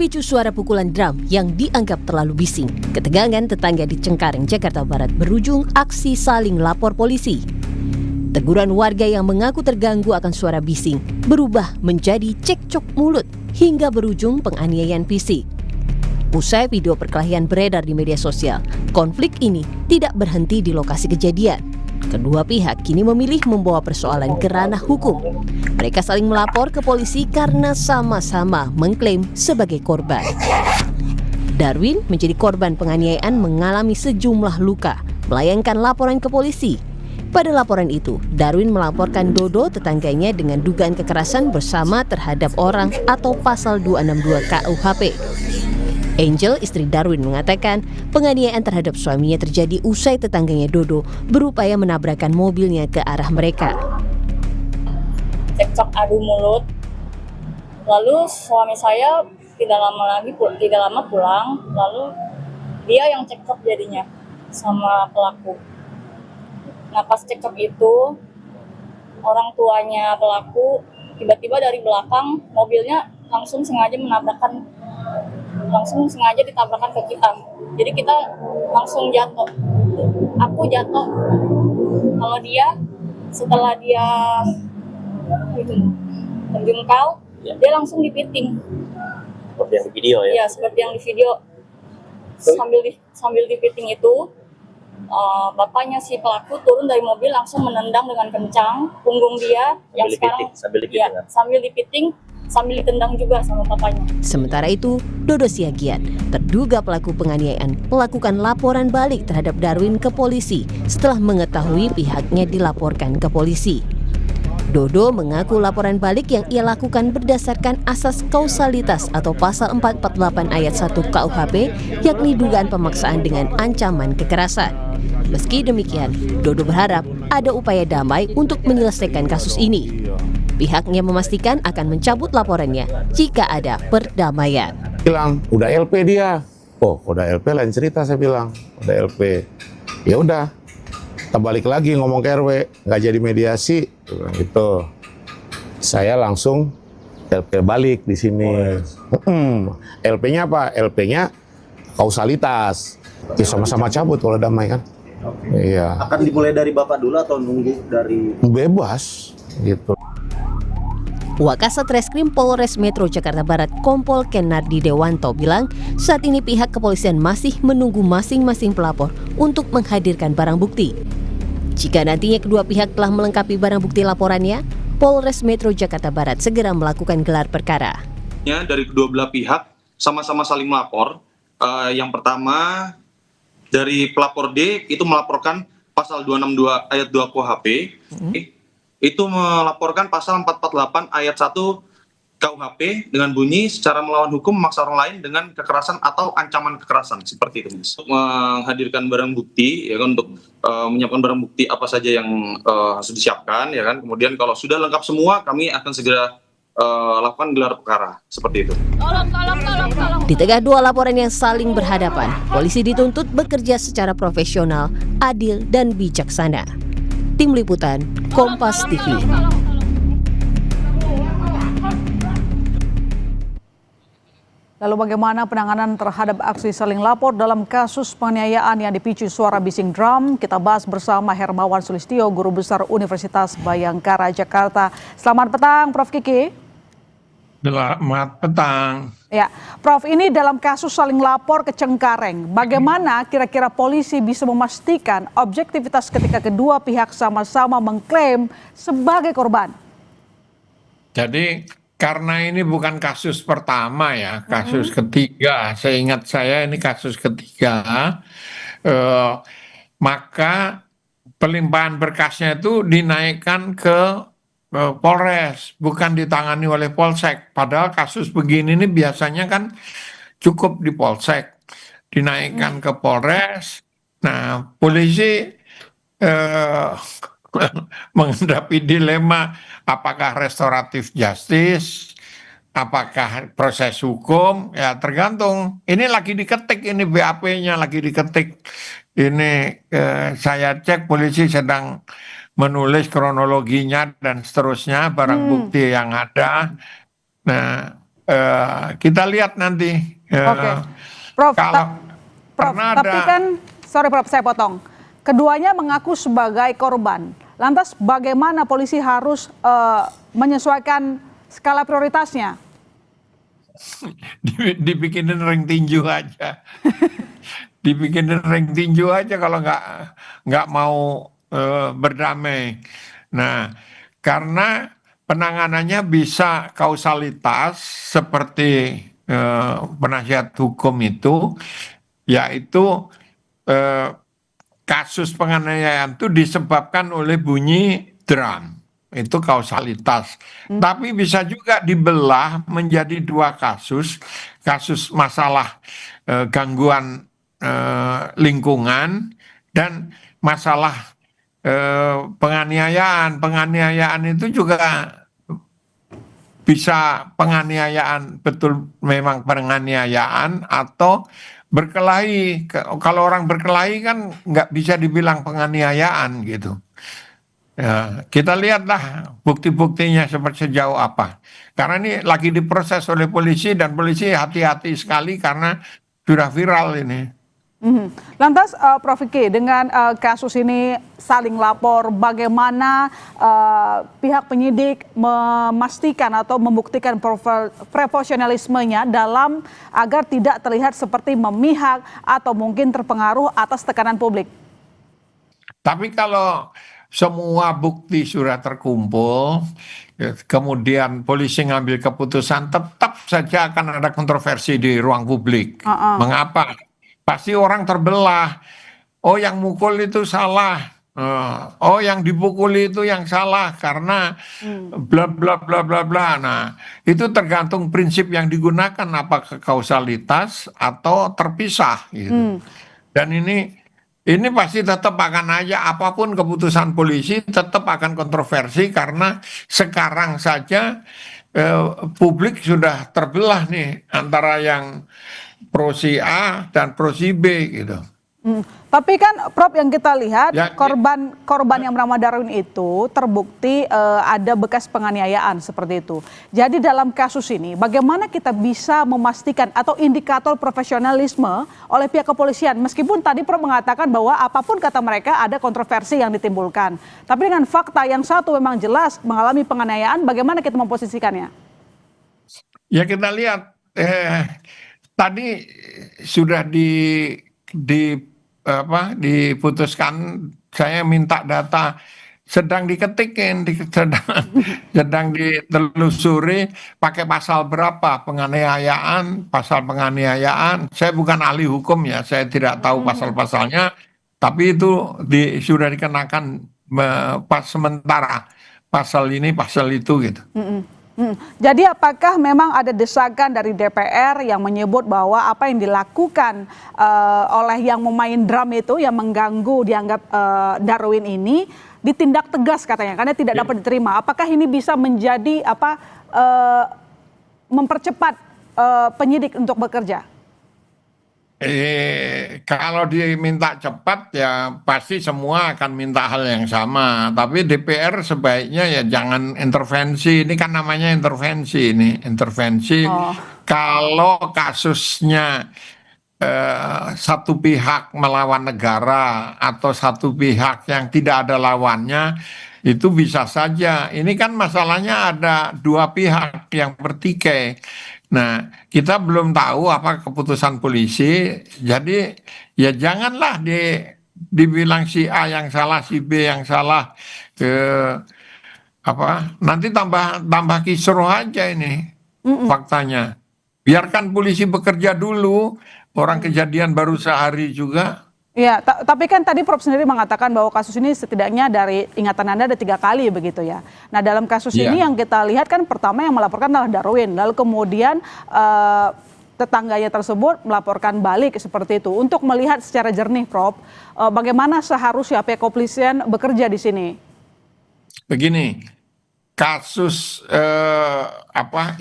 Dipicu suara pukulan drum yang dianggap terlalu bising, ketegangan tetangga di Cengkareng, Jakarta Barat berujung aksi saling lapor polisi. Teguran warga yang mengaku terganggu akan suara bising berubah menjadi cekcok mulut hingga berujung penganiayaan fisik. Usai video perkelahian beredar di media sosial, konflik ini tidak berhenti di lokasi kejadian. Kedua pihak kini memilih membawa persoalan ke ranah hukum. Mereka saling melapor ke polisi karena sama-sama mengklaim sebagai korban. Darwin menjadi korban penganiayaan mengalami sejumlah luka, melayangkan laporan ke polisi. Pada laporan itu, Darwin melaporkan Dodo tetangganya dengan dugaan kekerasan bersama terhadap orang atau pasal 262 KUHP. Angel, istri Darwin, mengatakan penganiayaan terhadap suaminya terjadi usai tetangganya Dodo berupaya menabrakkan mobilnya ke arah mereka. Cekcok adu mulut, lalu suami saya tidak lama pulang, lalu dia yang cekcok jadinya sama pelaku. Nah pas cekcok itu, orang tuanya pelaku tiba-tiba dari belakang mobilnya langsung sengaja ditabrakkan ke kita. Jadi kita langsung jatuh. Aku jatuh. Kalau dia setelah dia terjungkal, dia langsung dipiting. Seperti yang di video ya? Iya, seperti yang di video. Sambil dipiting itu, bapaknya si pelaku turun dari mobil langsung menendang dengan kencang punggung dia sambil dipiting. Sambil ditendang juga sama papanya. Sementara itu, Dodo Siagian, terduga pelaku penganiayaan, melakukan laporan balik terhadap Darwin ke polisi setelah mengetahui pihaknya dilaporkan ke polisi. Dodo mengaku laporan balik yang ia lakukan berdasarkan asas kausalitas atau pasal 448 ayat 1 KUHP, yakni dugaan pemaksaan dengan ancaman kekerasan. Meski demikian, Dodo berharap ada upaya damai untuk menyelesaikan kasus ini. Pihaknya memastikan akan mencabut laporannya jika ada perdamaian. Bilang, udah LP dia. Oh, udah LP lain cerita, saya bilang. Udah LP. Ya udah, kita balik lagi ngomong ke RW, nggak jadi mediasi. Gitu. Saya langsung LP balik di sini. LP-nya apa? LP-nya kausalitas. Ya sama-sama cabut kalau damai kan. Iya. Akan dimulai dari Bapak dulu atau nunggu dari? Bebas, gitu. Wakasat Reskrim Polres Metro Jakarta Barat Kompol Kenardi Dewanto bilang saat ini pihak kepolisian masih menunggu masing-masing pelapor untuk menghadirkan barang bukti. Jika nantinya kedua pihak telah melengkapi barang bukti laporannya, Polres Metro Jakarta Barat segera melakukan gelar perkara. Dari kedua belah pihak sama-sama saling melapor. Yang pertama dari pelapor D itu melaporkan pasal 262 ayat 2 KUHP. Itu melaporkan pasal 448 ayat 1 KUHP dengan bunyi secara melawan hukum memaksa orang lain dengan kekerasan atau ancaman kekerasan, seperti itu, Mas. Menghadirkan barang bukti ya kan, untuk menyiapkan barang bukti apa saja yang harus disiapkan ya kan. Kemudian kalau sudah lengkap semua, kami akan segera lakukan gelar perkara, seperti itu. Di tengah dua laporan yang saling berhadapan, polisi dituntut bekerja secara profesional, adil dan bijaksana. Tim Liputan Kompas TV. Lalu bagaimana penanganan terhadap aksi saling lapor dalam kasus penganiayaan yang dipicu suara bising drum? Kita bahas bersama Hermawan Sulistyo, Guru Besar Universitas Bayangkara Jakarta. Selamat petang, Prof. Kiki. Selamat petang. Ya, Prof, ini dalam kasus saling lapor ke Cengkareng, bagaimana kira-kira polisi bisa memastikan objektivitas ketika kedua pihak sama-sama mengklaim sebagai korban? Jadi karena ini bukan kasus pertama ya, kasus ketiga. Seingat saya ini kasus ketiga, maka pelimpahan berkasnya itu dinaikkan ke Polres, bukan ditangani oleh Polsek. Padahal kasus begini ini biasanya kan cukup di Polsek, dinaikkan ke Polres. Nah, polisi menghadapi dilema apakah restoratif justice, apakah proses hukum, ya tergantung. Ini lagi diketik, ini BAP-nya lagi diketik. Ini saya cek polisi sedang menulis kronologinya dan seterusnya, barang bukti yang ada. Nah, kita lihat nanti. Oke, Prof. Kalau Prof, pernah tapi ada- kan, sorry Prof, saya potong. Keduanya mengaku sebagai korban. Lantas bagaimana polisi harus menyesuaikan skala prioritasnya? Dibikinin ring tinju aja. Dibikinin ring tinju aja kalau nggak mau berdamai. Nah, karena penanganannya bisa kausalitas seperti penasihat hukum itu, yaitu kasus penganiayaan itu disebabkan oleh bunyi drum. Itu kausalitas. Tapi bisa juga dibelah menjadi dua kasus. Kasus masalah gangguan lingkungan dan masalah penganiayaan. Penganiayaan itu juga bisa penganiayaan, betul memang penganiayaan atau berkelahi. Kalau orang berkelahi kan nggak bisa dibilang penganiayaan gitu. Ya, kita lihatlah bukti-buktinya seperti sejauh apa. Karena ini lagi diproses oleh polisi dan polisi hati-hati sekali karena sudah viral ini. Lantas Prof. Vicky, dengan kasus ini saling lapor, bagaimana pihak penyidik memastikan atau membuktikan profesionalismenya dalam agar tidak terlihat seperti memihak atau mungkin terpengaruh atas tekanan publik? Tapi kalau semua bukti sudah terkumpul, kemudian polisi ngambil keputusan, tetap saja akan ada kontroversi di ruang publik. Mengapa? Pasti orang terbelah. Oh, yang mukul itu salah. Oh, yang dipukuli itu yang salah karena bla bla bla bla bla. Nah, itu tergantung prinsip yang digunakan, apakah kausalitas atau terpisah gitu. Dan ini pasti tetap akan aja, apapun keputusan polisi tetap akan kontroversi karena sekarang saja publik sudah terbelah nih antara yang pro si A dan pro si B gitu. Tapi kan Prof, yang kita lihat Ya, korban yang bernama Darwin itu terbukti ada bekas penganiayaan seperti itu. Jadi dalam kasus ini bagaimana kita bisa memastikan atau indikator profesionalisme oleh pihak kepolisian, meskipun tadi Prof mengatakan bahwa apapun kata mereka ada kontroversi yang ditimbulkan. Tapi dengan fakta yang satu memang jelas mengalami penganiayaan, bagaimana kita memposisikannya? Ya kita lihat tadi sudah diputuskan, saya minta data, sedang diketikin, sedang ditelusuri pakai pasal berapa pasal penganiayaan. Saya bukan ahli hukum ya, saya tidak tahu pasal-pasalnya, tapi itu sudah dikenakan pas sementara pasal ini, pasal itu gitu. Jadi apakah memang ada desakan dari DPR yang menyebut bahwa apa yang dilakukan oleh yang memain drum itu, yang mengganggu dianggap Darwin ini, ditindak tegas katanya karena tidak dapat diterima. Apakah ini bisa menjadi mempercepat penyidik untuk bekerja? Kalau diminta cepat ya pasti semua akan minta hal yang sama. Tapi DPR sebaiknya ya jangan intervensi. Ini kan namanya intervensi ini. Intervensi kalau kasusnya satu pihak melawan negara atau satu pihak yang tidak ada lawannya, itu bisa saja. Ini kan masalahnya ada dua pihak yang bertikai. Nah, kita belum tahu apa keputusan polisi, jadi ya janganlah dibilang si A yang salah, si B yang salah, nanti tambah kisruh aja ini faktanya. Biarkan polisi bekerja dulu, orang kejadian baru sehari juga. Ya, tapi kan tadi Prof sendiri mengatakan bahwa kasus ini setidaknya dari ingatan Anda ada 3 kali begitu ya. Nah dalam kasus ini yang kita lihat kan pertama yang melaporkan adalah Darwin, lalu kemudian tetangganya tersebut melaporkan balik seperti itu. Untuk melihat secara jernih Prof, bagaimana seharusnya pihak kepolisian bekerja di sini? Begini, kasus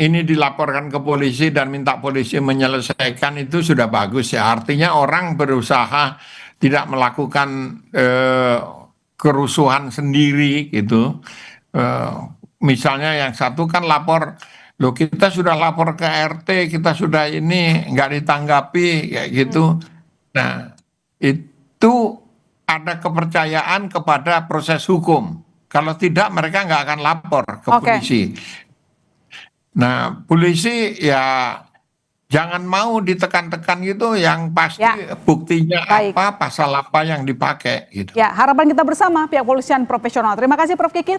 ini dilaporkan ke polisi dan minta polisi menyelesaikan itu sudah bagus ya. Artinya orang berusaha tidak melakukan kerusuhan sendiri gitu. Misalnya yang satu kan lapor Loh kita sudah lapor ke RT, kita sudah ini nggak ditanggapi kayak gitu. Nah itu ada kepercayaan kepada proses hukum. Kalau tidak mereka nggak akan lapor ke polisi. Nah polisi ya jangan mau ditekan-tekan gitu, yang pasti buktinya apa, pasal apa yang dipakai gitu. Ya, harapan kita bersama pihak polisian profesional. Terima kasih Prof. Kiki.